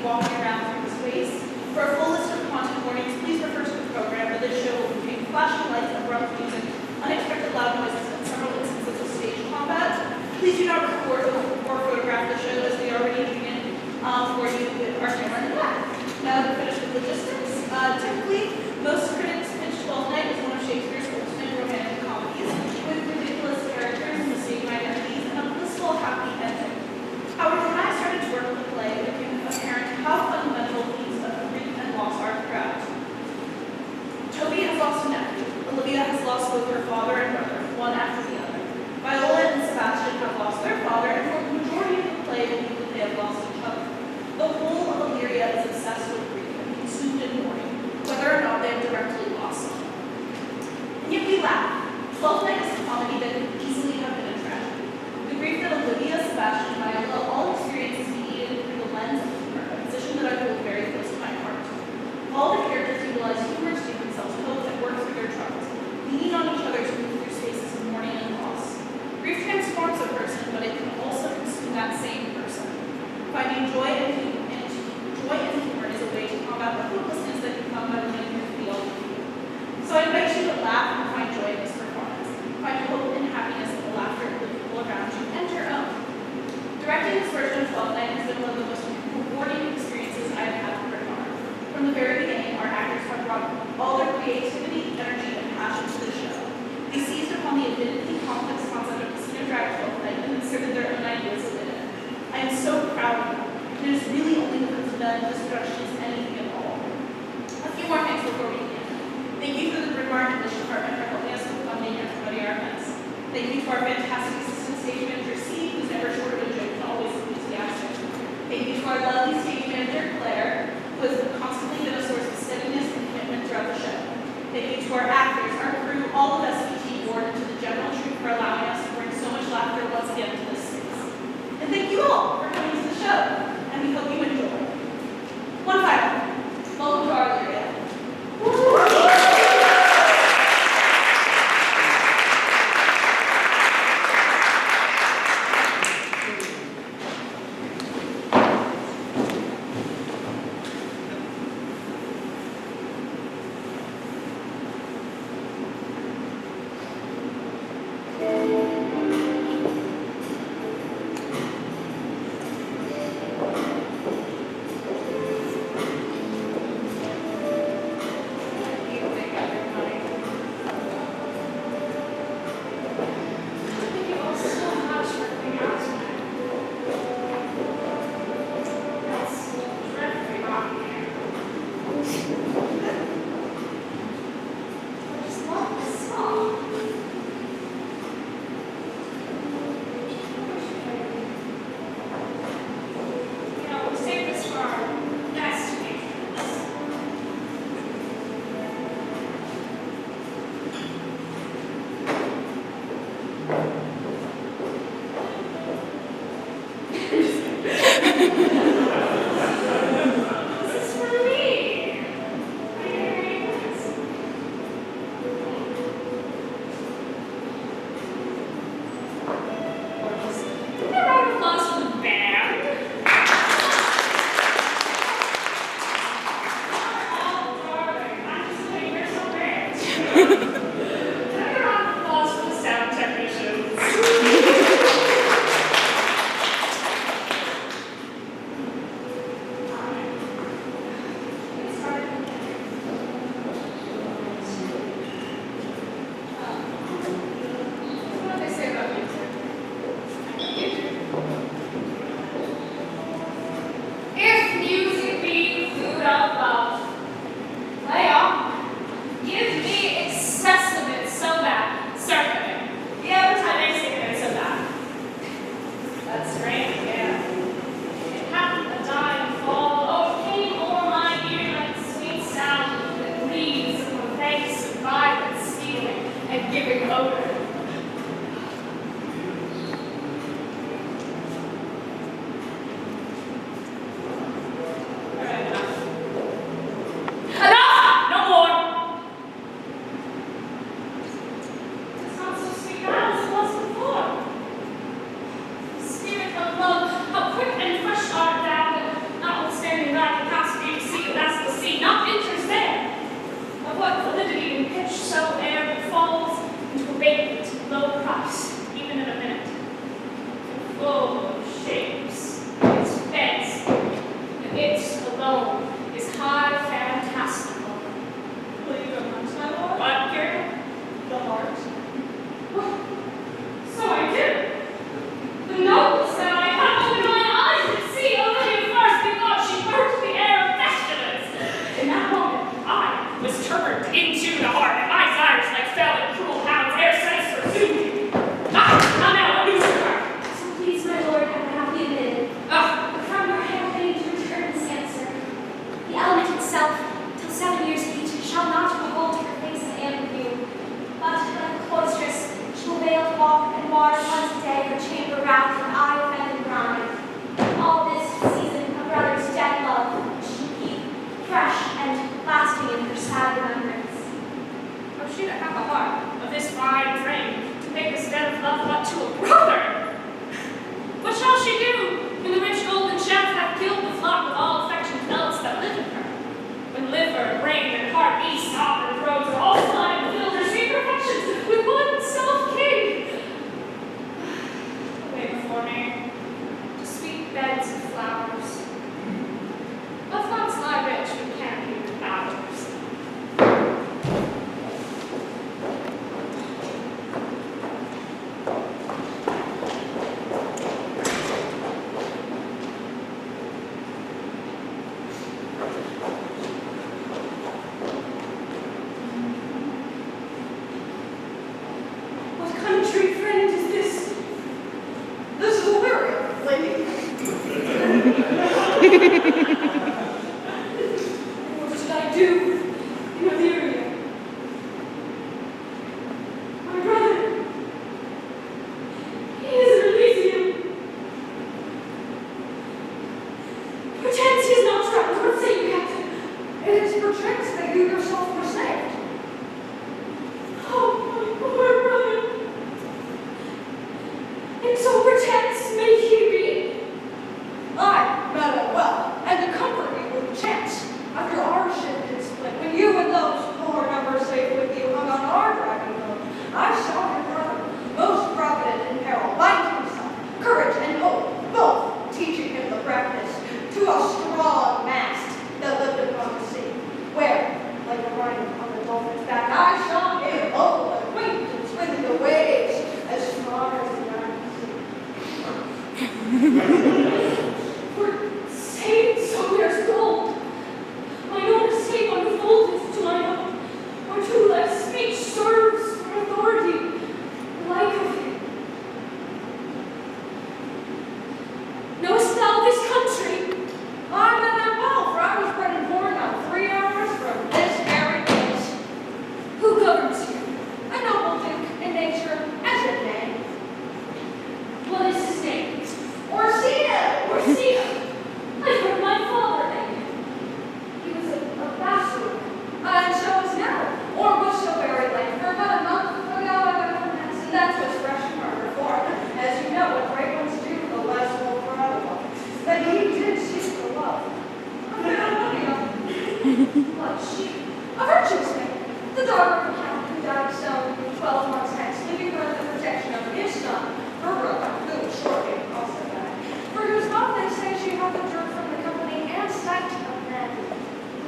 be walking around through the space. For a full list of content warnings, please refer to the program, but this show will contain flashing lights, abrupt music, unexpected loud noises, and several instances of stage combat. Please do not record or photograph the show as we are arranging it for you with our camera in the back. Now to finish with logistics, typically, most critics pitch Twelfth Night as one of Shakespeare's ultimate romantic comedies, with ridiculous characters, mistaken identities, and a blissful happy ending. However, when I started to work with the play, it became apparent how fundamental themes of grief and loss are throughout. Toby has lost a nephew. Olivia has lost both her father and brother, one after the other. Viola and Sebastian have lost their father, and for the majority of the play, believe that they have lost each other. The whole of Illyria is obsessed with grief and consumed in mourning, whether or not they have directly lost someone. And yet we laugh. Twelfth Night is a comedy that could easily have been a tragedy. The grief that Olivia, Sebastian, and Viola all experience is mediated through the lens of humor, a position that I hold very close to my heart. All the characters utilize humor to give themselves hope and work through their troubles, leaning on each other to move through spaces of mourning and loss. Grief transforms a person, but it can also consume that same person. Finding joy and humor is a way to combat the hopelessness that can come by living through the field. So I invite you to laugh and find joy in this performance. Find hope and happiness in the laughter of the people around you and your own. Directing this version of Twelfth Night has been one of the most rewarding experiences I have had for Mawr. From the very beginning, our actors have brought all their creativity, energy, and passion to the show. They seized upon the admittedly complex concept of casino drag Twelfth Night and inserted their own ideas within it. I am so proud of them. It is really only because of them this production is anything at all. A few more things before we begin. Thank you for the Bryn English Department for helping us with funding and promoting our events. Thank you to our fantastic assistant stage manager, Steve, who's never short of a joke and always enthusiastic. Thank you to our lovely stage manager, Claire, who has constantly been a source of steadiness and commitment throughout the show. Thank you to our actors, our crew, all of SPT board, and to the general troupe for allowing us to bring so much laughter once again to this space. And thank you all for coming to the show, and we hope you enjoy. One final. Welcome to our area. What should I do in Illyria? My brother, he is in Elysium. Perchance he is not trapped. What say you, Captain? It is perchance that you yourself were saved. Oh, my poor brother. And so perchance may he be. Aye, rather well, and to comfort you with chance. After our ship had split, when you and those poor numbers safe with you hung on our dragon boat, I saw your brother, most provident in peril, bind himself, courage and hope, both teaching him the practice, to a strong mast that lived upon the sea, where, like a rhino on the dolphin's back, I saw him, oh, acquaintance with the waves, as far as the eye can see. For saved so there's gold. My own escape unfolded to my own, or to thy speech serves for authority, like of him. Knowest thou this country? I know that well, for I was bred and born now 3 hours from this very place. Who governs you? A noble duke in nature, as in name. What is his name? Orsino! Orsino. I've heard my father name. He was a bastard, and so is now, or was so very late. For about a month ago, I went from Hence, and that's what's fresh murder for. As you know, what great ones do, the less will for other ones. That he did seek for love. A fair money of what she, a virtuous maiden, the daughter of a count who died some 12 months hence, leaving her in the protection of his son, her brother, who shortly also died. For whose love they say she hath endured from the company and sight of men.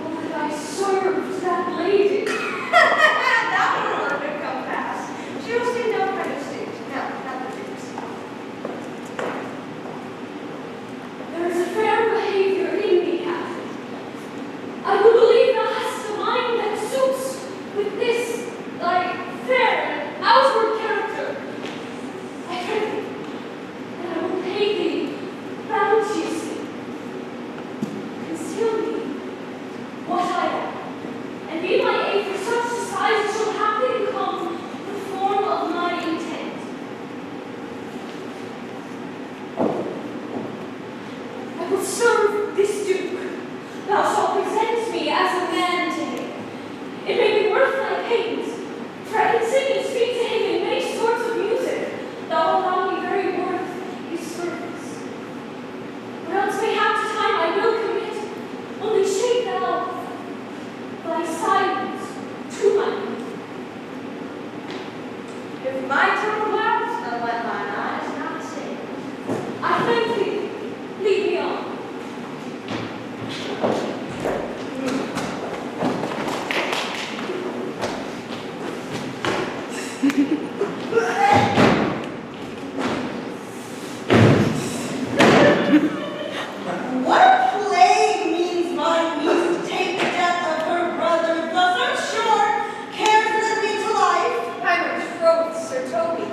Oh, that I served that lady. That will work to come past. She will see no kind of state. No, not the Duke's. There is a fair behavior in me, Captain. I will believe thou hast a mind that suits with this thy fair and outward character. I pray thee, and I will pay thee bounteously. Conceal me what I am, and be my aid for such disguise as shall haply become the form of my intent. I will serve this Duke. Thou shalt present me as a man to him. It may be worth thy pains, for I can sing and speak to him in many sorts of music. Thou allow me very worth his service. Or else mayhap to time I will commit, only shape thou thy silence to my mind. If my tongue allows, then let mine eyes not see. I thank thee. Lead me on. What plague means my niece to take the death of her brother thus? I'm sure cares that me to life. I'm betrothed, Sir Toby.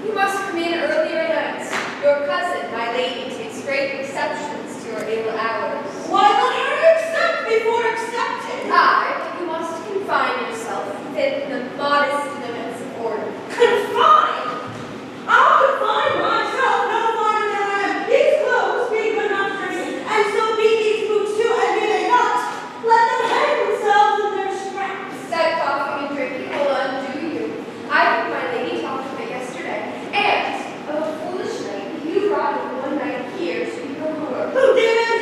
You must come in earlier nights. Your cousin, my lady, takes great exceptions to your ill hours. Why let her accept before accepted? Aye, but you must confine yourself within the modest limits of order. Confine? I'll confine myself no farther than I am. These clothes be good enough for me, and so be these boots too, and be they not. Let them hang themselves in their straps. That coughing and drinking will undo you. I heard my lady talked of it yesterday, and of a foolish night you brought him one night here to your lure. Who did it?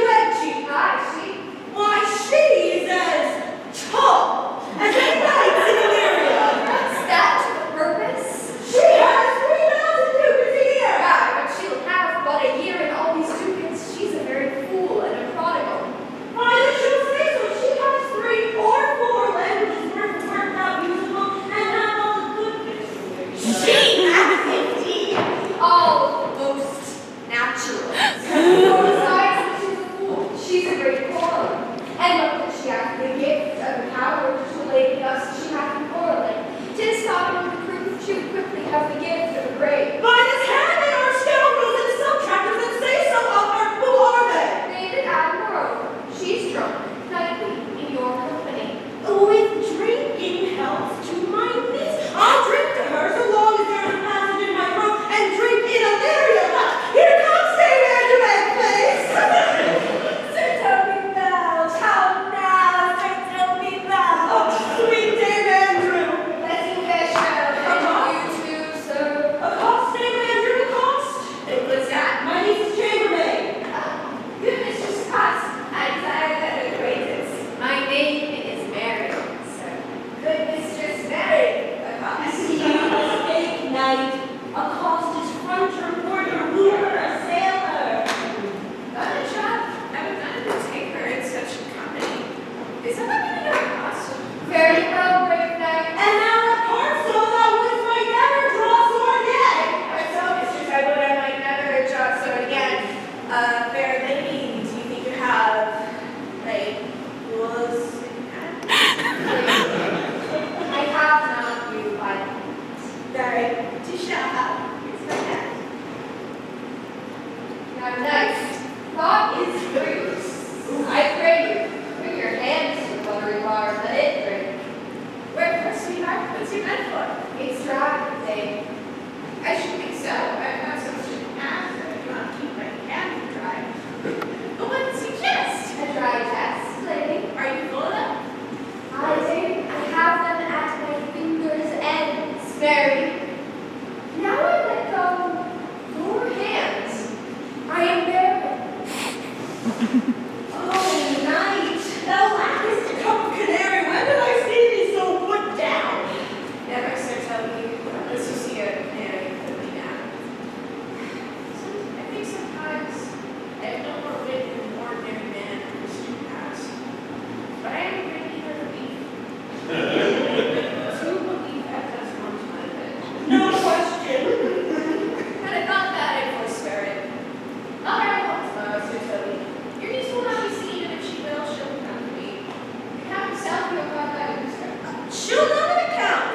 I pray you, bring your hands to the buttery bar, let it drink. Where, sweetheart? What's your bed for? It's dry, Dave. I should think so. I'm not so much an ass that I want to keep my hands dry. But what suggest? A dry test, lady. Are you full of them? I do. I have them at my fingers' ends, Mary. Now I let go your hands. I am barren. Oh, night! Thou lackest a cup of canary. When did I see thee so put down? Never, Sir Toby. Let's just see a canary put me down. I think sometimes I have no more wit than an ordinary man in the street house. But I am a great eater of beef. To believe that does come to my head. No question. And I thought that I forswear it. Not very well, Sir Toby. Your niece will not be seen, and if she will, she'll come to me. You have yourself your God by your strength. She'll not account.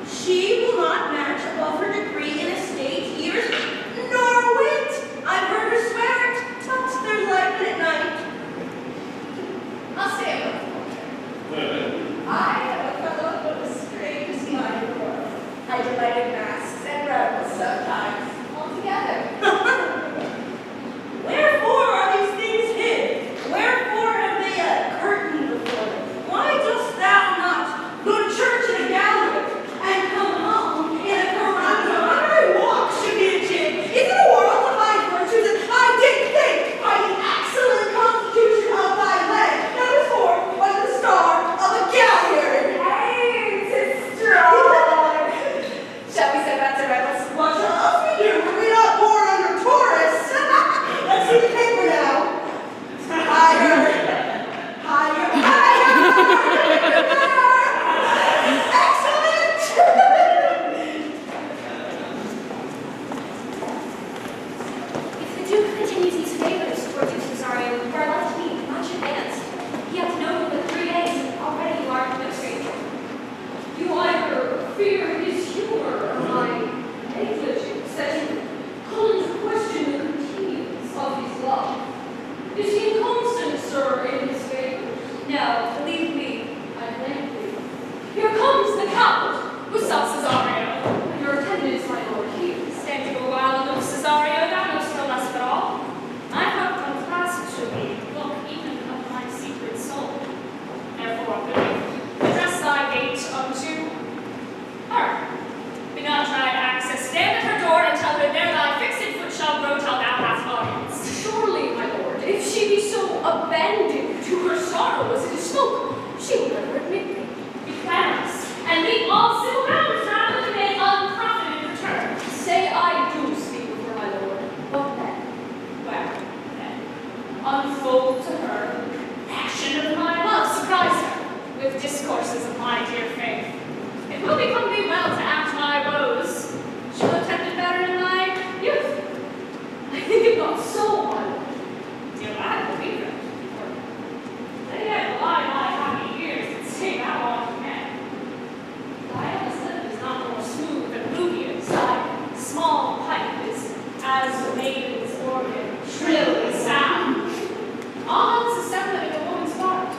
She will not match above her degree in estate, years, nor wit. I've heard her swear it, but there's life in it night. I'll stay a little longer. I am a fellow with a strange mind of the world. I delight in masks and revels sometimes, altogether. Wherefore are these things hid? Wherefore have they a curtain before them? Why dost thou not go to church in a gallery and come home in a corando? Every walk should be a jig. Is it a world of thy virtues? And I did think by the excellent constitution of thy leg, that was forth by the star of a galleon. Hey, it's strong. Shall we set back to rebels? What shall else we do? Were we not born under Taurus? Let's see the paper now. Higher, higher, higher. Excellent. If the Duke continues these favors towards you, Cesario, you are left to be much advanced. He hath known you with 3 days, and already you are no stranger. You either fear his humor or my negligence, that you call into question the continuance of his love. Is he inconstant, sir, in his favors? No, believe me, I blame you. Here comes the Count. What's up, Cesario? Your attendants, my lord, here. Stand you a while ago, Cesario, thou knowst no less but all. I hope no clasp shall be look even of my secret soul. Therefore, good, address thy gate unto her. Be not try to access, stand at her door and tell her there thy fixed foot shall grow till thou hast audience. Surely, my lord, if she be so abandoned to her sorrow as it is spoke, she will never admit me. Be clamorous, and leave all civil bounds rather than make unprofited return. Say I do speak with her, my lord. What then? Well, then, unfold to her the passion of my love, surprise her with discourses of my dear faith. It will become me well to act my woes. She'll have tended better in my youth. I think it not so, my lord. Dear, I believe it. For they had lied my happy years and stay that long again. Viola slip is not more smooth than Rubia's. Thy small pipe is as a maiden's organ, shrill and sound. All is assembly in a woman's heart.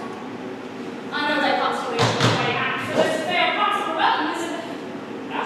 I know thy constellation is very apt for this fair possible wellness, and thou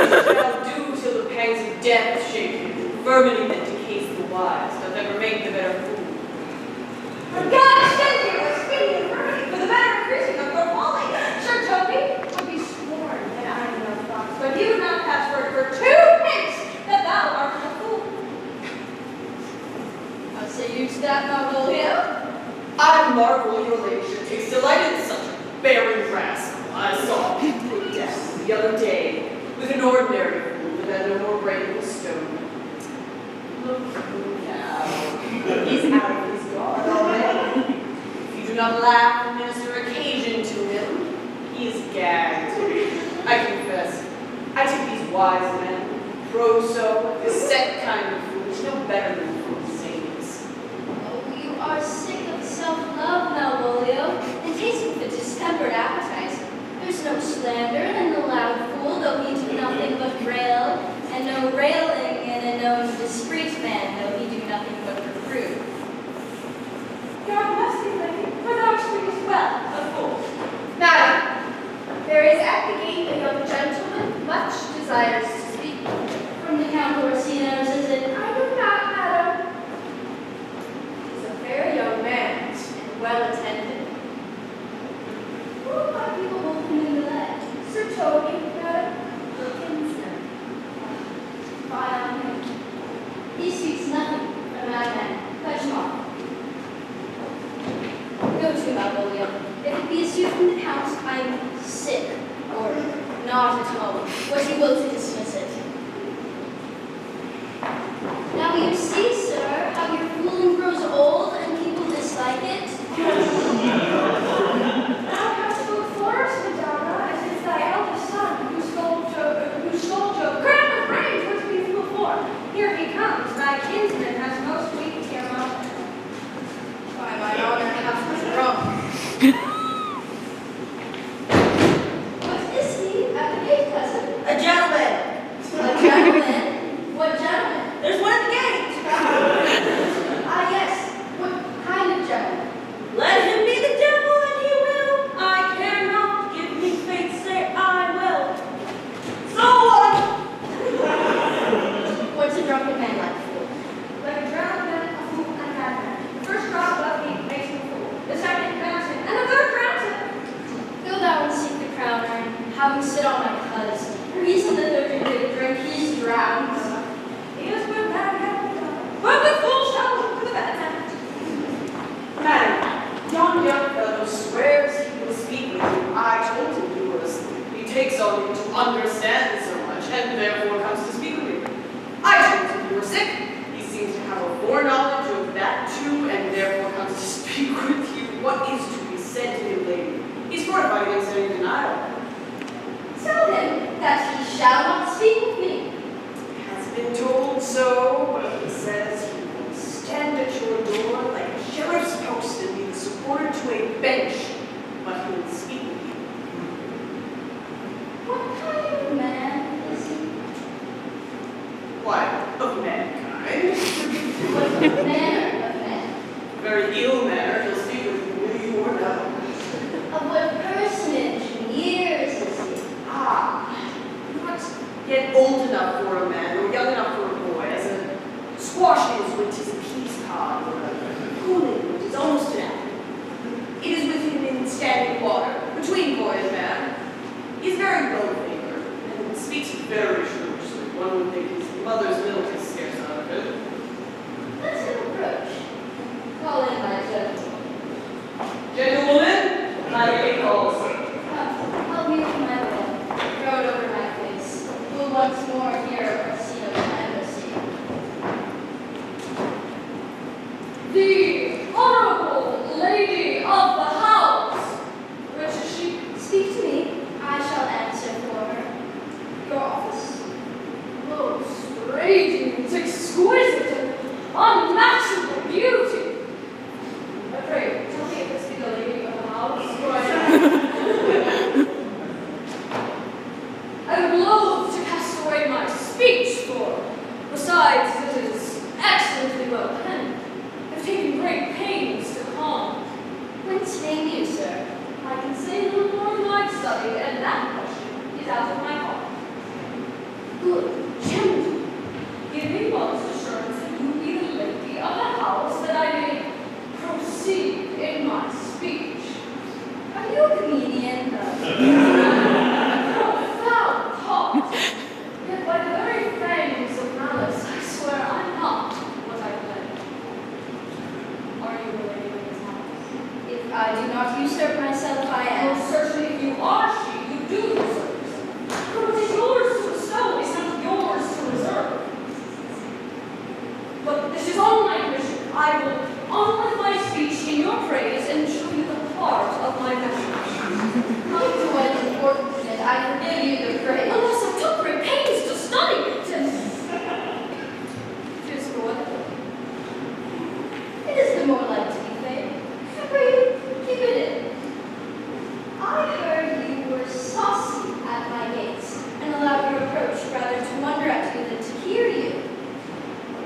shall do till the pangs of death shake you, infirmity that decays the wise, doth ever make the better fool. For God's sake, you are speaking infirmity for the better increasing of your folly. Sir Toby would be sworn that I am no fox, but he would not pass word for 2 pence that thou art a fool. How say you to that, Malvolio? I marvel your ladyship takes delight in such a barren rascal. I saw him put death the other day with an ordinary fool that had no more brain than a stone. Look now, he's out of his guard already. If you do not laugh and minister occasion to him, he is gagged. I confess, I take these wise men, proso, the set kind of fools, no better than fools saints. Oh, you are sick of self-love, Malvolio, and tasting the distempered appetite. There's no slander in the loud fool, though he do nothing but rail, and no railing in a known discreet man, though he do nothing but reprove. God bless thee, lady, for thou speakest well, of fools. Madam, there is at the gate a young gentleman much desires to speak. From the Count Orsino, is it? I do not, madam. He is a fair young man and well attended. Who are people holding in the leg? Sir Toby, madam. The kinsman. Fie on him. He speaks nothing but a madman. Fetch him off. Go to Malvolio. If it be a suit from the Count, I am sick, or not at all. Was he will to dismiss it? Now you see, sir, how your fooling grows old and people dislike it. Thou hast spoke for us, Madonna, as if thy eldest son, who stole Job, crowned with brains, was to be fool for. Here he comes, thy kinsman has most weak him up. By my honor, half was wrong. What is he at the gate, cousin? A gentleman. A gentleman? What gentleman? There's one at the gate. Ah, yes. What kind of gentleman? Let him be the devil and he will. I care not. Give me faith, say I will. So on. What's a drunken man like? Like a drowned man, a fool, and a madman. The first drop of heat makes him a fool. The second drowns him, and the third drowns him. Go thou and seek the crowner, and have him sit on my cuz. Reason the third drink, he's drowned. He is good, bad, but the fool shall look for the bad man. Madam, yon young fellow swears he will speak with you. I told him you were asleep. He takes on you to understand so much, and therefore comes to speak with you. I told him you were sick. He seems to have a foreknowledge of that too, and therefore comes to speak with you. What is to be said to him, lady? He's fortified against any denial. Tell him that he shall not speak with me. Has been told so, but he says he will stand at your door like a sheriff's post and be supported to a bench, but he will speak with you. What kind of man is he? Why, of mankind. What manner of man? Very ill manner, he'll speak with you, will you or no? Of what personage and years is he? Ah, not yet old enough for a man, or young enough for a boy, as a squash is when 'tis a peas pod, or a cooling when 'tis almost an apple. It is with him you a comedian? Profound thought. Yet by the very fangs of malice, I swear I'm not what I claim. Are you related to his house? If I do not usurp myself, I am. Most certainly, if you are she, you do usurp yourself. For what is yours to bestow is not yours to reserve. But this is all my commission. I will honor my speech in your praise and show you the part of my message. Come to what is important, and I forgive you the praise. Unless I took great pains to study it. Tis good. It is the more like to be fair. Pray, keep it in. I heard you were saucy at my gates, and allowed your approach rather to wonder at you than to hear you.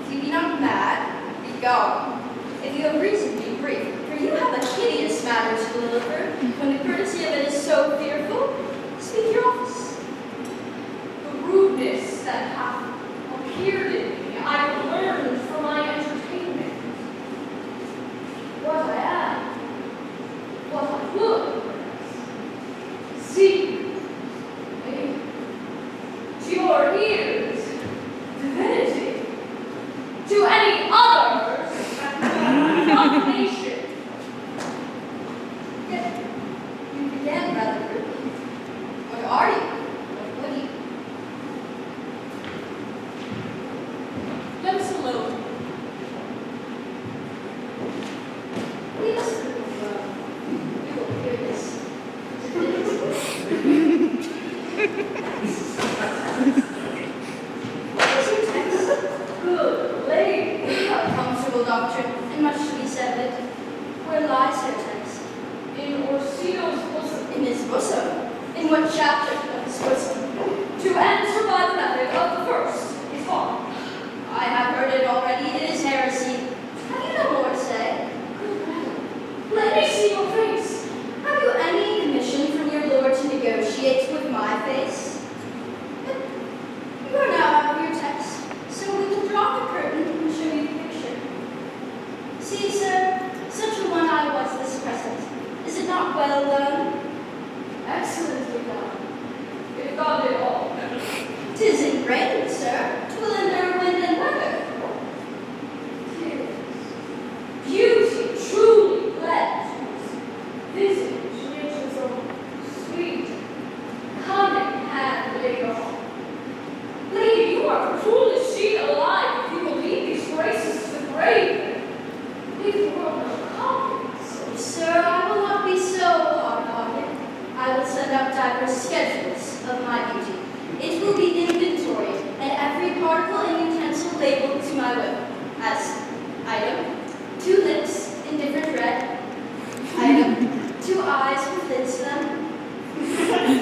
If you be not mad, be gone. If you have reason, be brief, for you have a hideous matter to deliver. When the courtesy of it is so fearful, speak your office. The rudeness that hath appeared in me, I learned from my entertainment. What I am, what I would, see, maybe, to your ears, divinity, to any others, nation. Yet, you began rather rudely. What are you? What would you? Let us alone. Leave us for you will hear this. What is your text? Good lady. A comfortable doctrine, and much to be said of it. Where lies your text? In Orsino's bosom. In his bosom. In what chapter of his bosom? To answer by the method of the first is far. I have heard it already. It is heresy. Have you no more to say? Good madam, let me see your face. Have you any commission from your lord to negotiate with my face? But you are now out of your text, so we will draw the curtain and show you the picture. See, sir, such a one I was this present. Is it not well done? Excellently done. If God did all. 'Tis engraved, sir. 'Twill endure wind and weather. Beauty truly blends. Visage which is a sweet, cunning hand laid on. Lady, you are foolish seed alive if you believe these graces to the grave. Leave the world no confidence. Sir, I will not be so hard-hearted. I will send out diverse schedules of my beauty. It will be inventoried, and every particle and utensil labeled to my will, as item, 2 lips in different red, item, 2 eyes with lids to them,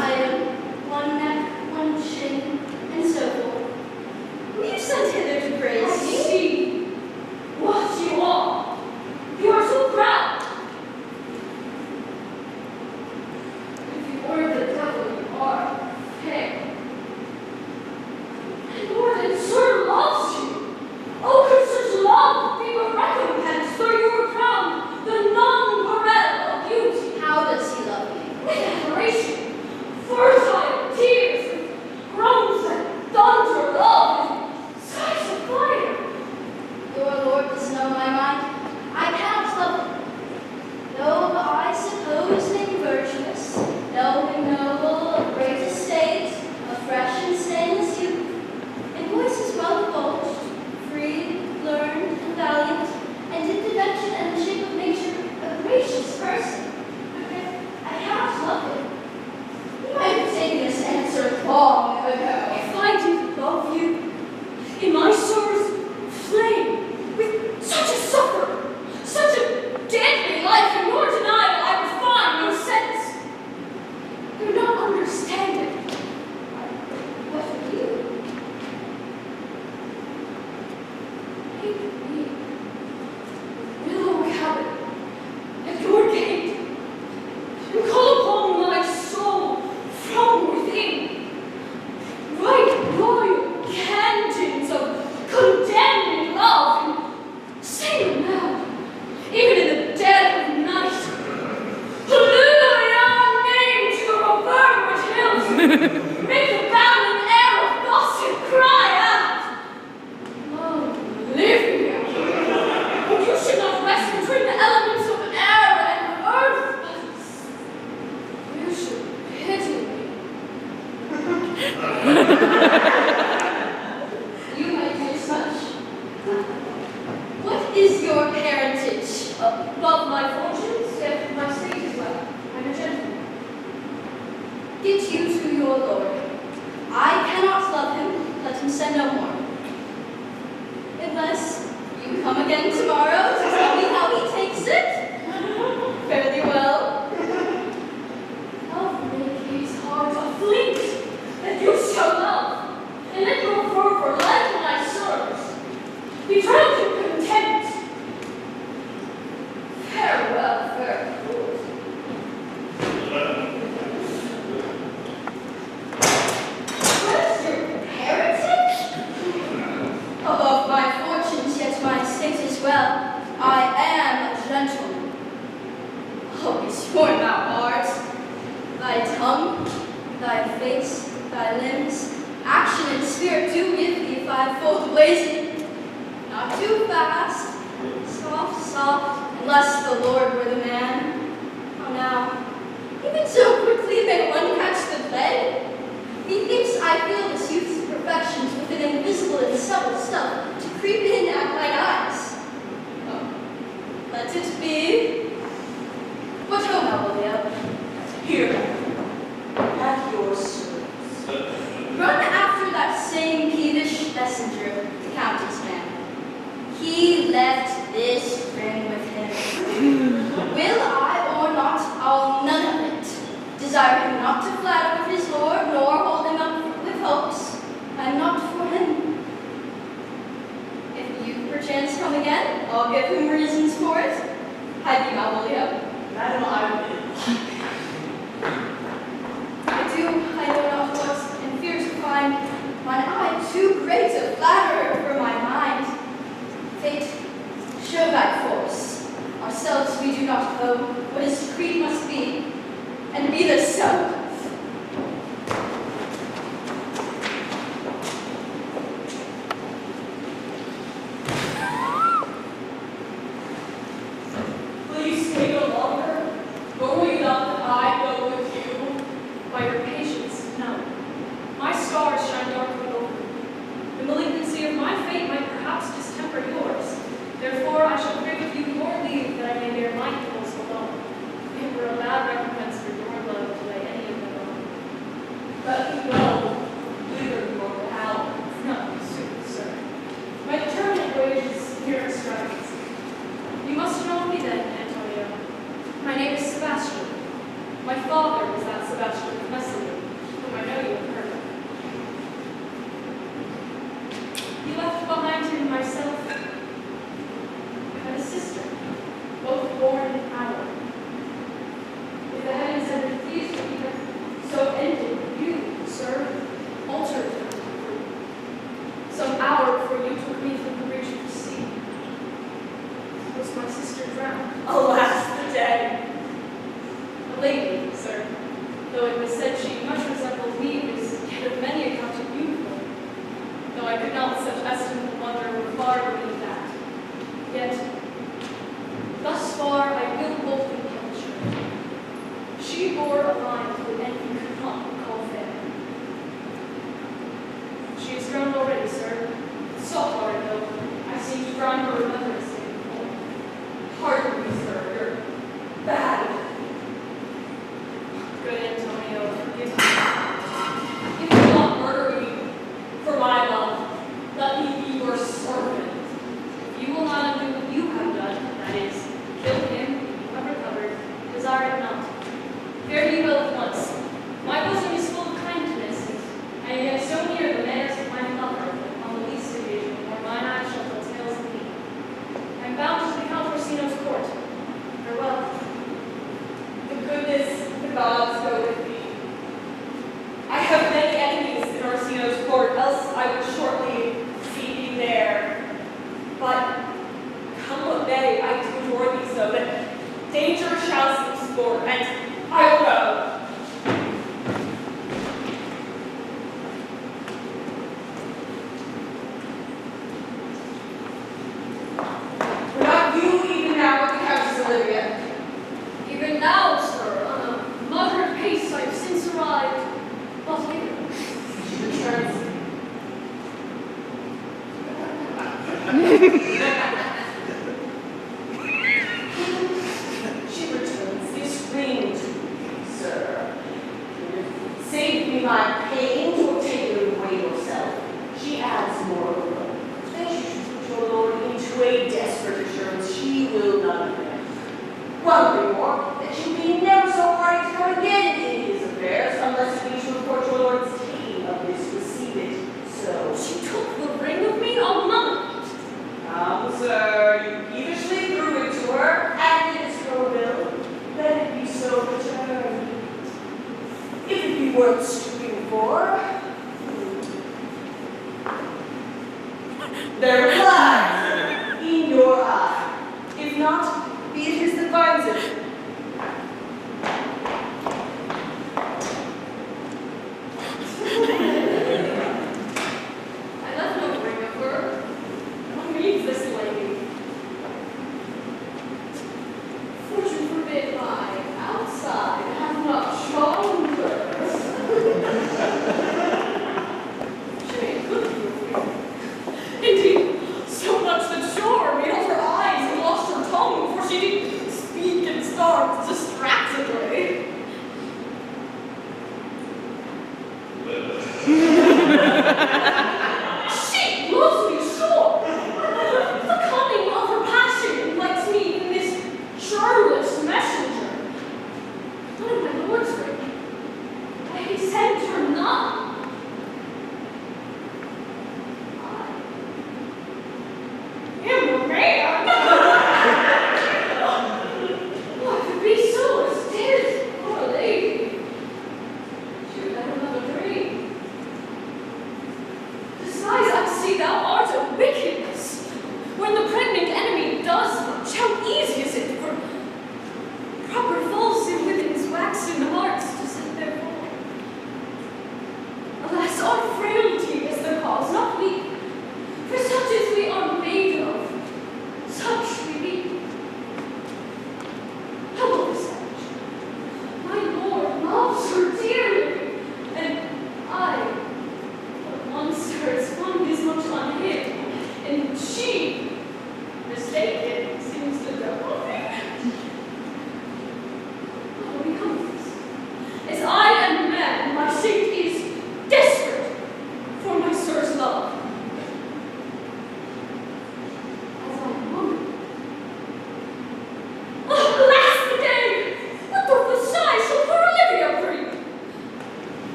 item, 1 neck, 1 chin, and so forth. Were you sent hither to praise I me? see what you are. You are so proud. If you were the devil, you are fair. And Lord and Sir loves you. Oh, could such love be a recompense though you were crowned the You might do as much. What is your parentage? Above my fortunes, yet my state is well. I'm a gentleman. Get you to your lord. I cannot love him, let him send no more. Unless you come again tomorrow to tell me how he takes it. Fairly well. Love make his heart a flint that you shall love, and let your fervor light my service. Be drowned in contempt. Farewell, fair fools. What is your heritage? Above my fortunes, yet my state is well. I am a gentleman. Oh, it's your thou art. Thy tongue, thy face, thy limbs, action and spirit do give thee fivefold blazing. Not too fast, soft, soft, unless the Lord were the man. Oh, now, even so quickly may one catch the plague. Methinks I feel this youth's perfections with an invisible and subtle stuff to creep in at mine eyes. Oh, let it be. But oh, Malvolio, Here, at your service. run after that same peevish messenger, the Countess man. He left this ring with him. Will I or not, I'll none of it. Desire him not to flatter with his lord, nor hold him up with hopes. I'm not for him. If you perchance come again, I'll give him reasons for it. Have you, Malvolio? Madam, I will. I know not what, and fear to find mine eye too great a flatterer for my mind. Fate, show thy force. Ourselves we do not owe, what is decreed must be, and be this so. Will you stay no longer? Or will you not that I go with you? By your patience, no. My stars shine darkly over me. The malignancy of my fate might perhaps distemper yours. Therefore, I shall pray with you your leave that I may bear my evils alone. It were a bad recompense for your love to lay any of them on. Let me know whither you are bound. No, sooth, sir. My determinate voyage is here extravagance. You must know me then, Antonio. My name is Sebastian. My father was that Sebastian of Messalina, whom I know you have heard of. He left behind him myself. I had a sister, both born in power. If the heavens had been pleased with me, so ended you, sir, altered them. Some hour before you took me from the bridge of the sea. Was my sister drowned? Alas, the day. A lady, sir, though it was said she much resembled me, was yet of many accounts beautiful. Though I could not such estimate the wonder were far beneath that. Yet, thus far I will boldly publish her. She bore a line to an end you could not call fair. She is drowned already, sir. Salt water, though. I seem to drown her remembrance day before. Pardon me, sir. You're bad. Good Antonio, forgive me. If you will not murder me for my love, let me be your servant. If you will not undo what you have done, that is, kill him, you have recovered, desire it not. Fare ye well at once. My bosom is full of kindness, and I am yet so near the manners of my mother that on the least occasion where mine eyes shall tell tales of me. I am bound to the Count Orsino's court. Farewell. The goodness, the gods go with me. I have many enemies in Orsino's court, else I would shortly see thee there. But come what may, I do adore thee so that danger shall seem sport, and I will go. Were not you even now with the Countess Olivia? Even now, sir, on a moderate pace I have since arrived, but hither. returns. She returns this ring to me, sir. Save me my pain or take it away yourself. She adds moreover that you should put your lord into a desperate assurance she will not offend. One thing more, that you be never so hard to come again in his affairs unless you be to report your lord's taking of this receive it. So She took the ring of me, oh mother. come, sir, you peevishly threw it to her, and it is your will. Let it be so returned. If it be worth stooping for, there lies in your eye. If not, be it his that finds it. I left no ring of her. What means this lady? Fortune forbid my outside have not shown her.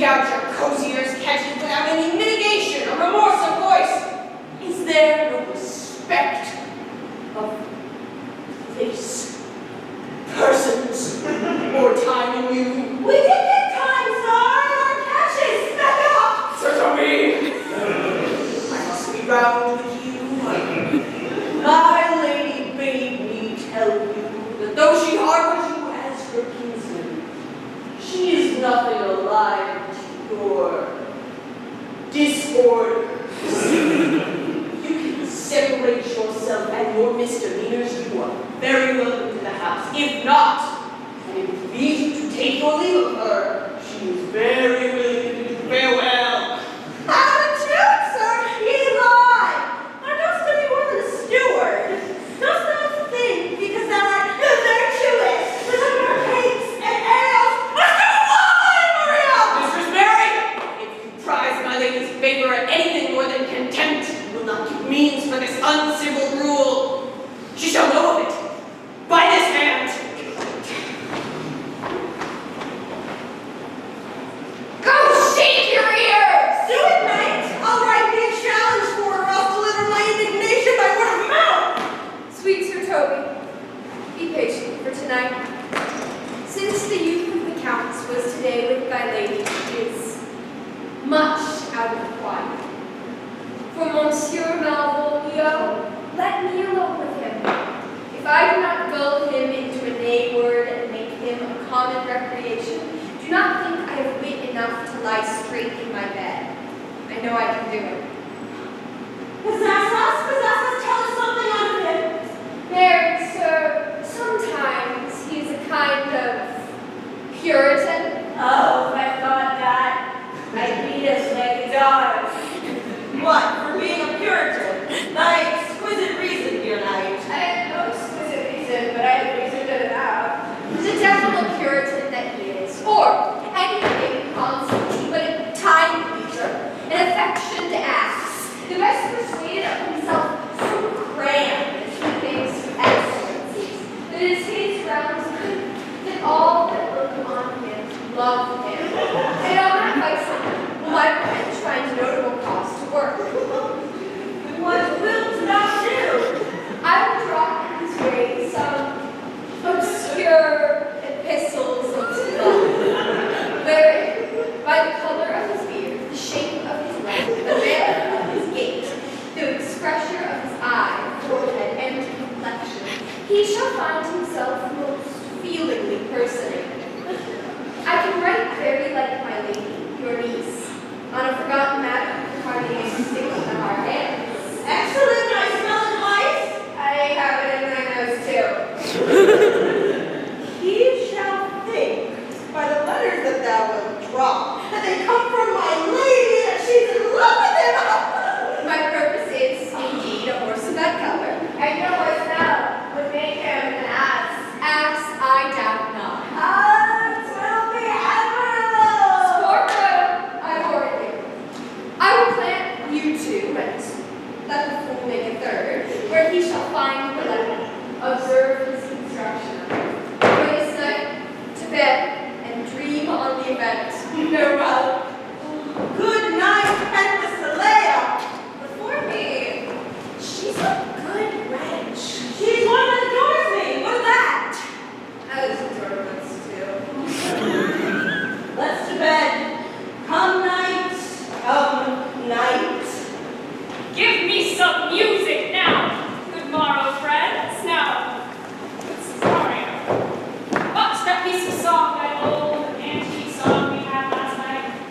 out your cozy ears catches without any mitigation or remorse of voice. Is there no respect of face, persons, or time in you? We did get time, sir. Our catches. Back up. Sir Toby, I must be bound with you. My lady bade me tell you that though she harbors you as her kinsman, she is nothing alive to your disorders. You can separate yourself and your misdemeanors. You are very welcome to the house. If not, and it would please you to take your leave of her, she is very willing to bid farewell. Attitude, sir. He lied. I'm not to be more than a steward. Dost thou think because thou art the virtuous, with our cakes and ales, must go lie, Maria? Mistress Mary, if you prize my lady's favor at anything more than contempt, you will not give means for this uncivil rule. She shall know of it by this hand. Go shake your ears! Do it, knight. I'll write me a challenge for her, or else deliver my indignation by word of mouth. Sweet Sir Toby, be patient for tonight. Since the youth of the Countess was today with thy lady, he is much out of quiet. For Monsieur Malvolio, let me alone with him. If I do not gull him into a nay word and make him a common recreation, do not think I have wit enough to lie straight in my bed. I know I can do it. Possess us, tell us something out of him. Married, sir, sometimes he is a kind of Puritan. Oh, if I thought that, I'd beat us like a dog. What, for being a Puritan? Thy exquisite reason, dear knight. I have no exquisite reason, but I have reason enough. The devil a Puritan that he is, or anything constantly but a time pleaser, an affectioned ass, the best persuaded of himself so grand as he thinks with excellencies, that it is his grounds that all that look on him love him. And on that vice, will I prevent find notable cause to work. What wilt thou do? I will drop in his way some obscure epistles of love, wherein, by the color of his beard, the shape of his neck, the manner of his gait, the expression of his eye, forehead, and complexion, he shall find himself most feelingly personated. I can write very like my lady, your niece, on a forgotten matter, hardly sticking to our hands. Excellent, I smell advice. I have it in my nose too. He shall think, by the letters that thou wilt drop, that they come from my lady, that she's in love with him. My purpose is, indeed, a horse of that color. I know what now would make him an ass. Ass, I doubt not. Twill be admirable. Scorpio, I warn you. I will plant you two, and let the fool make a third, where he shall find the letter. Observe his instruction. Go this night to bed and dream on the event. Farewell. Good night, Countess Olivia. Before me, she's a good wench. She's one that adores me. What of that? As adornments too. Let's to bed. Come night, come night. Give me some music now. Good morrow, friends. Now, it's Cesario. What's that piece of song, that old antique song we had last night?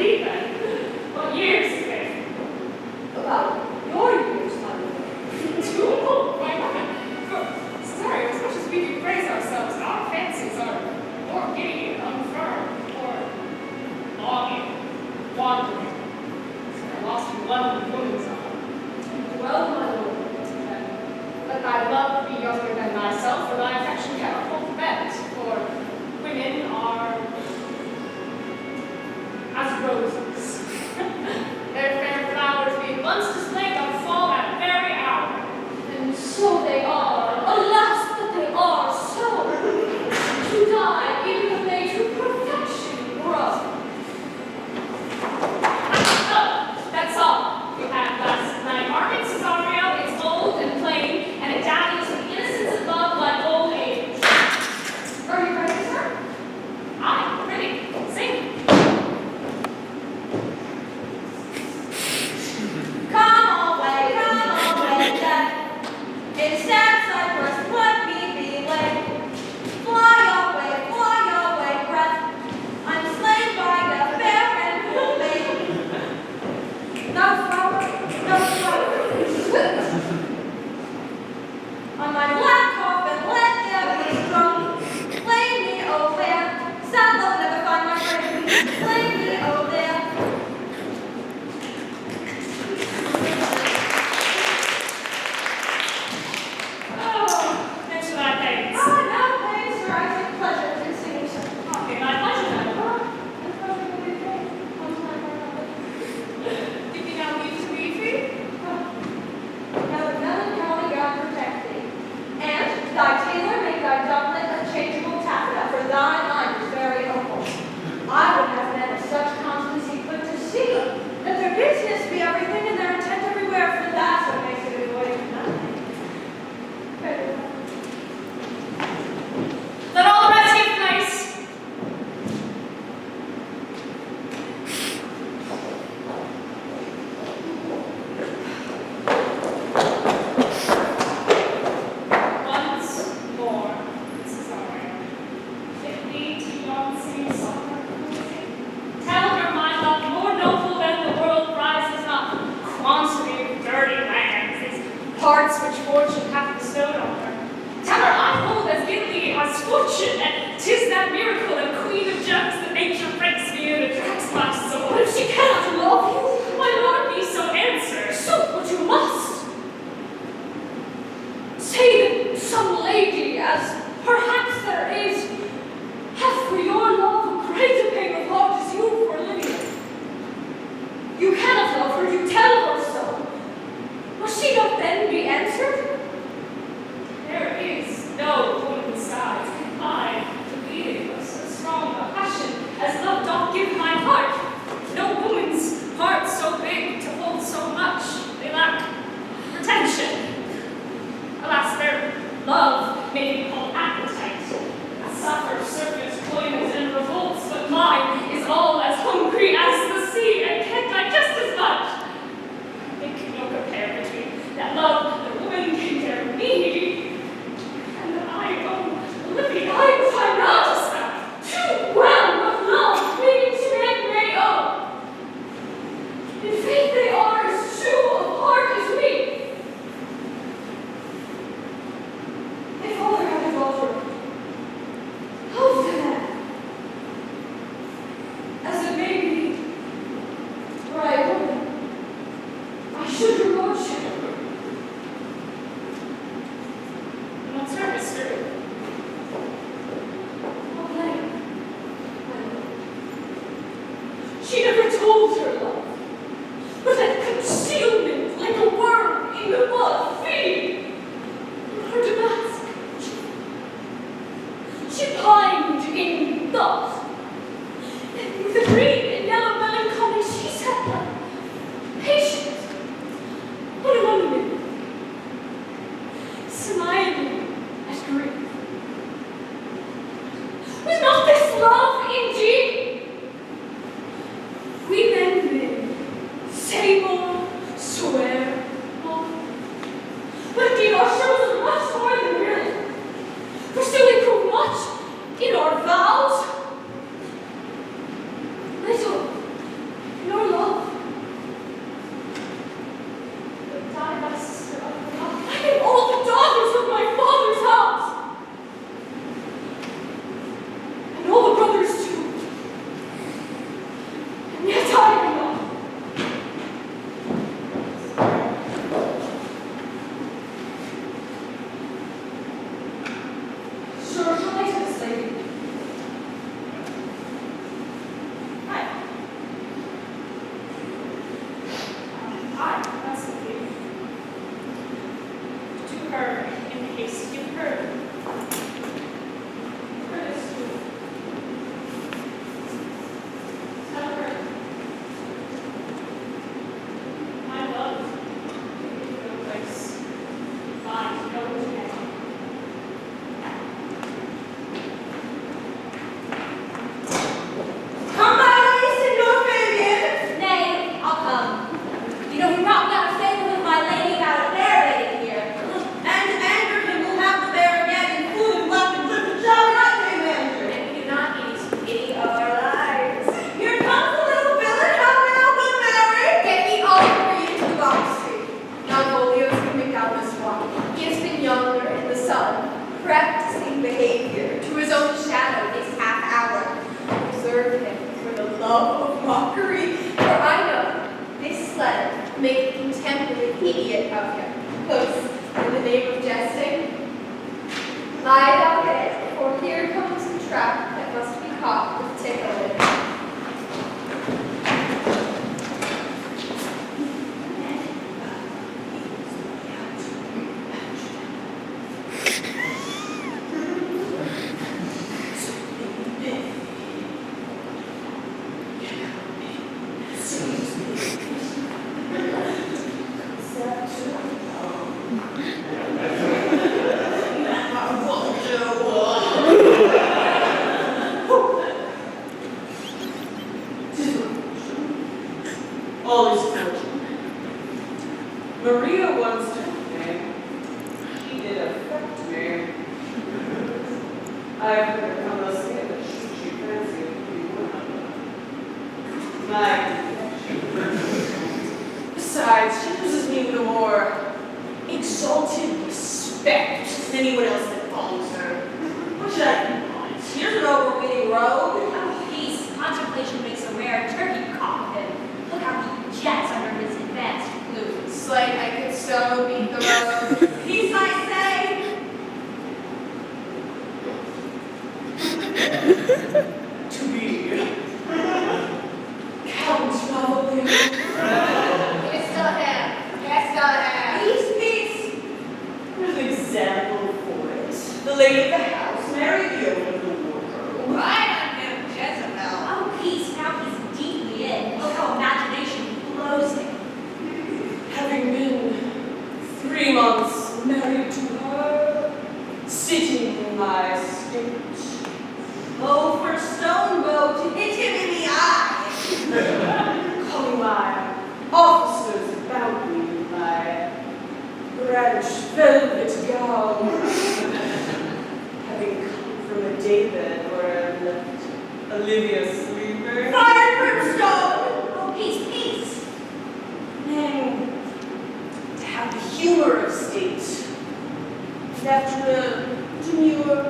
believe then. What years is it? About your years, my lord. Too old, my woman. For Cesario, as much as we do praise ourselves, our fancies are more giddy and unfirm, or longing, wandering. So I lost in one woman's arm. Well, my lord, Let my love be younger than myself, for my affection cannot hold bent, for women are as roses. Their fair flowers being once displayed on fall that very hour. and so they are. Alas, that they are so. To die, even when they to perfection grow. That's all. You had last night market Cesario, it's bold and plain, and it dallies with innocence and love like old age. Are you ready, sir? Aye, ready. Sing. Come away, then. Instead, Cypress, let me be late. Fly away, breath. I'm slain by the fair and full maid. No flower, sweet. On my black coffin, let there be strong. Lay me, oh there. Sad love never find my friend. Lay me, oh there. Oh, mention my thanks. Ah, no thanks, sir. I take pleasure in singing such a song. Okay, my pleasure then. Did you now leave to be free? Now the melancholy God protect thee. And thy tailor make thy doublet of changeable taffeta, for thine line is very opal. I would have men of such constancy put to sea, that their business be everything and their intent everywhere, for that's what makes it a voyage of nothing. Very well. Let all the rest take place. Once more, Cesario. If need to yon same song or music, tell her my love more noble than the world prizes not quantity of dirty lands, these parts which fortune hath bestowed on her. Tell her I hold as guilty as fortune, and 'tis that miracle and queen of gems that nature breaks me and attracts my soul. But if she cannot love you, My lord, be so answer. so what you must. Say that some lady, as perhaps there is, hath for your love a greater pain of heart as you for Olivia. You cannot love her, you tell her so. Must she not then be answered? There is no woman besides can I to leading of so strong a passion as love doth give my heart. No woman's heart so big to hold so much. They lack retention. Alas, their love may be called appetite. Suffer surface cloyment and revolts, but mine is all as hungry as the sea and can digest as much. Think no compare between that love that woman can dare me and that I own Olivia. I notice that too well what love means to men may own. In faith they are as true of heart as we. If father had a daughter, how fair, as it may be, were I a woman, I should your lordship. What's her history? What name? She never told her love, but had concealment like a worm in the mud feeding her damask. She pined in thought, and with a green and yellow melancholy she sat there, patient, unwilling, smiling at grief. Was not this love indeed? We men live, sable, swear, love. But indeed our shows are much more than merely. For still we prove much in our vows. Little practicing behavior to his own shadow this half hour. Observe him for the love of mockery, for I know this letter will make a contemplative idiot of him. Close, in the name of jesting. Lie thou there, for here comes the trap that must be caught with tickling. All is fortune. Maria once told me, she did affect me. I've heard her come thus say that she fancied to be one of them. My confession. Besides, she uses me with a more exalted respect than anyone else that follows her. What should I think on? Here's an overweening rogue. Oh, peace. Contemplation makes a rare turkey cock of him. Look how he jets under his advanced flute. Slight, I could so beat the road. Peace, I say! To be Count Malvolio. Yes, still have. Yes, still have. Peace, peace. There's an example for it. The lady of the house married the owner of the wardrobe. I am Jezebel. Oh, peace. Now he's deeply in. Look how imagination blows him. Having been 3 months married to her, sitting in my state. Oh, for Stonebow to hit him in the eye. Calling my officers about me in my branch velvet gown. Having come from a daybed where I left Olivia sleeping. Fire brimstone! Oh, peace, peace. And to have the humor of state, and after a demure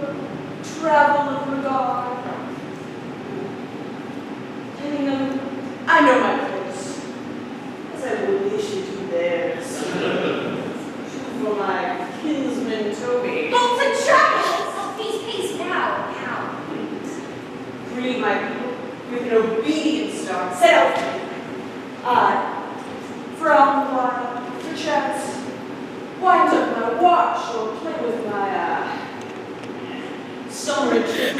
travel of regard, telling them I know my place, as I would wish it to theirs. For my kinsman Toby. Bolts and shackles! Oh, peace, peace. Now, please. Greet my people with an obedient start. Set out. I frown a while, perchance, wind up my watch or play with my summer ritual.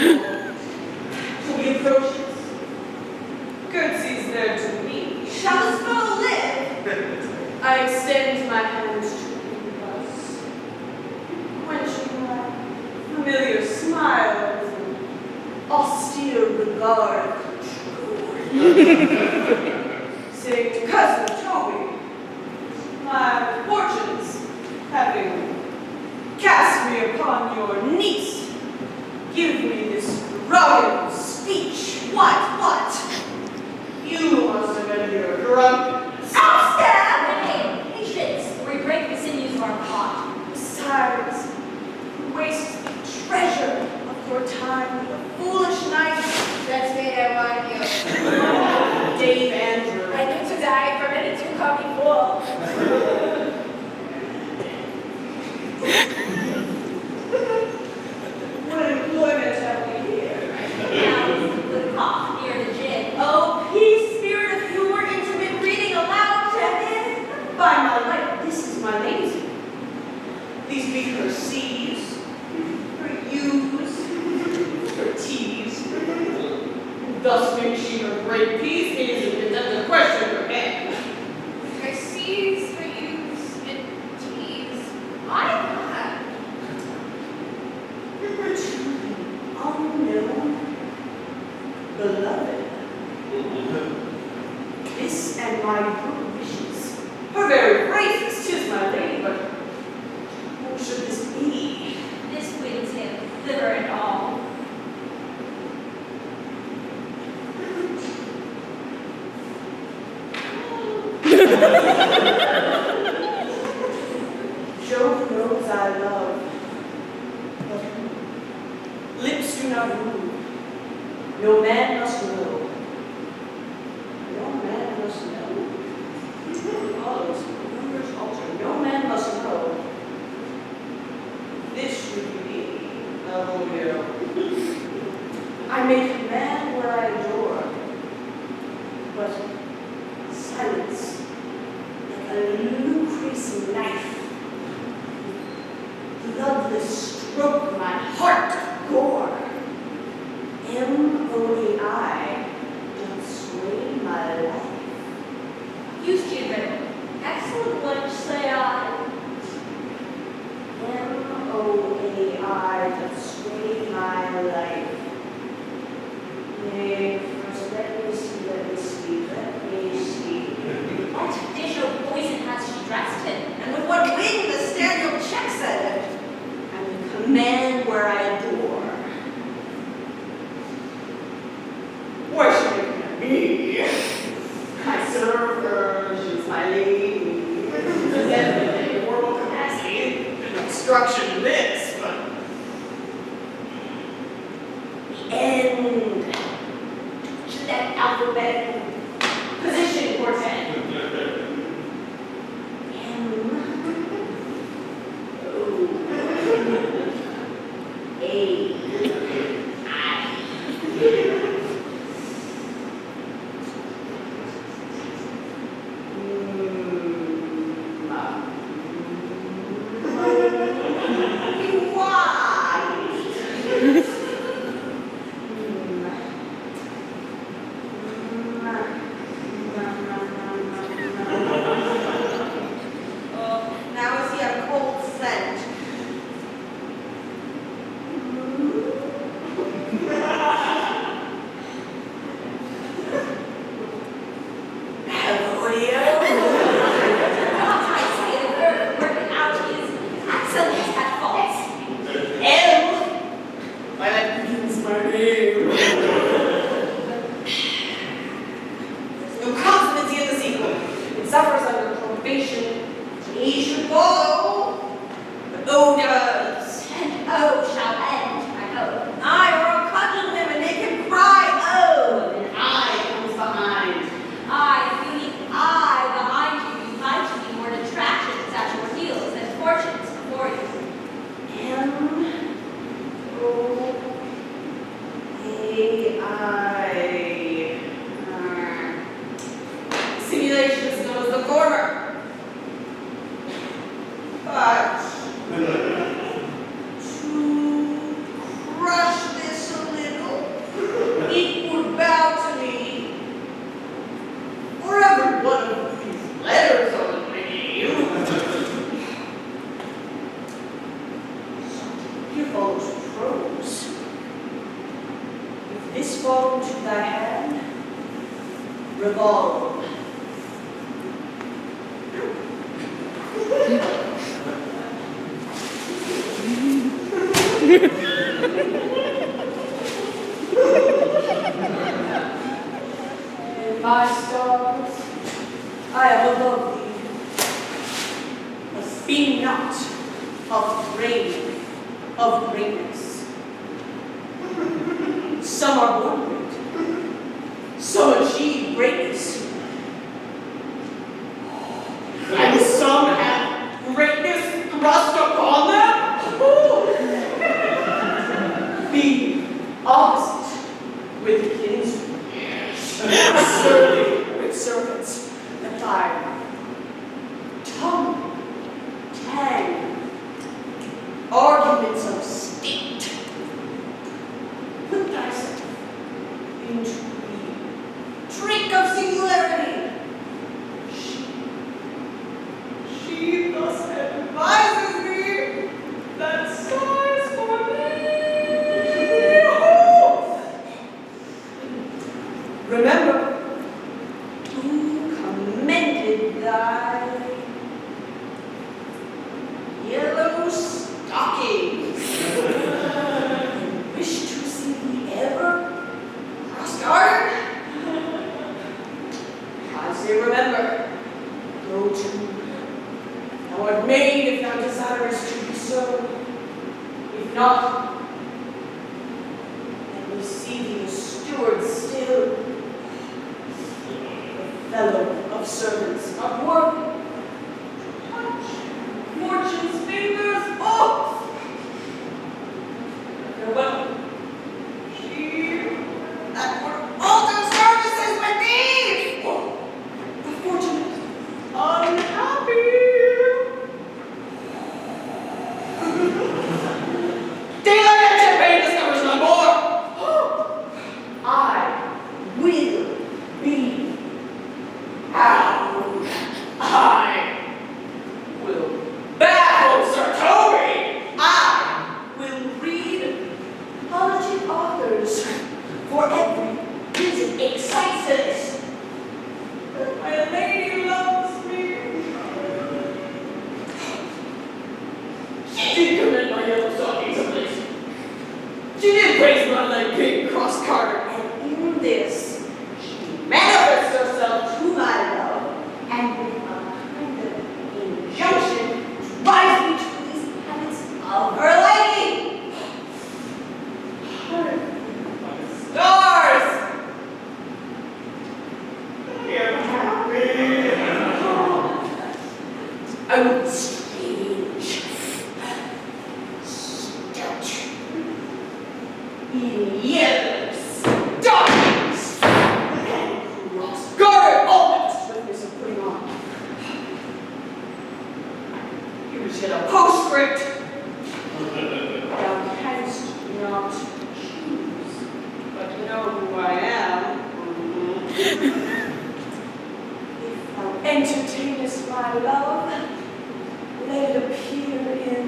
Till he approaches, curtsies there to me. Shall this fellow live? I extend my hand to him thus, quenching my familiar smile with an austere regard of control. Saying to cousin Toby, my fortunes having cast me upon your niece, give me this rugged speech. What? You must have been your drunkenness. I'll stab! Hey, patience, or we break the sinews of our plot. Besides, you waste the treasure of your time with a foolish knight. That's me, I want you. Dave Andrew. I need to die for minutes to call me fool. What employment have we here? Now, the cough near the gin. Oh, peace, spirit of humor, intimate reading aloud, gentlemen. By my life, this is my lazy. These be her C's, her U's, her T's. Thus makes she her great piece, is the question for head. Her C's, her U's, and T's. Why not? Her truly unknown, beloved. This and my good wishes. Her very phrases, 'tis my lady, but what should this be? This wins him, liver and all. Jove knows I love, but not move. No man must know. No man must know. Follows numbers alter. No man must know. This should be Malvolio. I may command where I adore, but silence, like a lucreous knife, bloodless stroke my heart of gore. MOAI doth sway my life. Use Giovanni. Excellent lunch, say I. MOAI doth sway my life. Nay, first let me see. What dish of poison has she dressed in? And with what wing does Daniel check set it? And command where I adore. Why should it command me? I serve her, she's my lady. There's everything, horrible capacity, and obstruction in this, but the end. To that alphabetical position portent. My stars, I am above thee. Be not afraid of greatness. Some are born great, some achieve greatness, and some have greatness thrust upon them. Be opposite with kinsmen. Surly with servants, that thy tongue, tang, arguments of state, put thyself into the drink of singularity. She thus advises me that sighs for me. Oh, receiving a steward still. The fellow of servants are worthy. Touch fortune's fingers off. Farewell. She that would alter services with thee. The fortunate unhappy. Daylight and champagne discovers my Mawr. I will be out. I will baffle Sir Toby. I will read politic authors for every reason excites us. My lady loves me. She did commend my yellow stockings at least. She did praise my leg being cross-gartered, and in this, she manifests herself to my love, and with a kind of injunction, drives me to these habits of her lady. Stars! I am happy. I will be strange. Stout. In yellow stockings. And cross-gartered. All that swiftness of putting on. Here's yet a postscript. Thou canst not choose, but you know who I am. If thou entertainest my love, let it appear in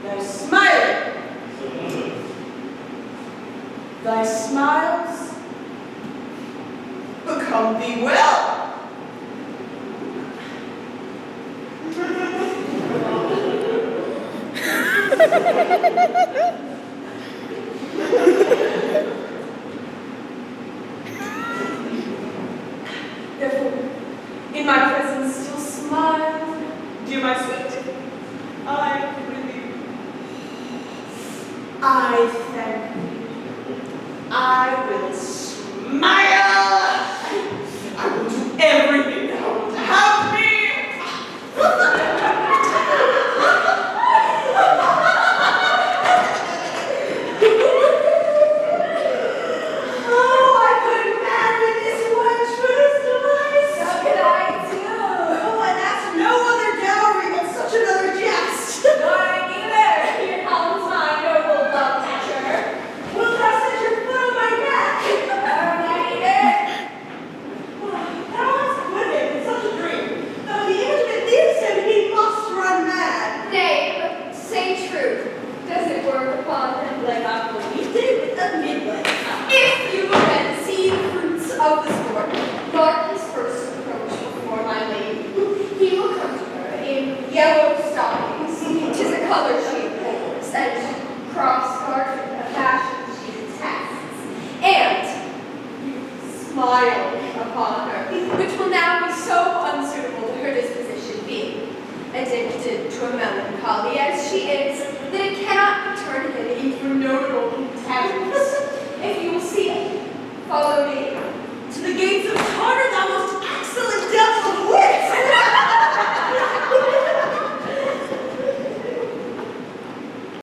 thy smiling. Thy smiles become thee well. Therefore, in my presence still smile, dear my sweet. I really, I thank thee. I will smile. I will do everything thou wilt have me. Oh, I couldn't marry this one truest device. So could I too. Oh, and that's no other dowry but such another jest. Nor neither. Here comes my noble love catcher. Wilt thou set your foot on my neck? Thou hast put him in such a dream, though the image that leaves him, he must run mad. Nay, but say true. Does it work upon him like I believed Did it with the midway. If you had seen the fruits of the sport, mark his first approach before my lady. He will come to her in yellow stockings, 'tis a color she abhors, and cross-gartered, a fashion she detests, and smile upon her, which will now be so unsuitable to her disposition, being addicted to a melancholy as she is, that it cannot be terminated for notable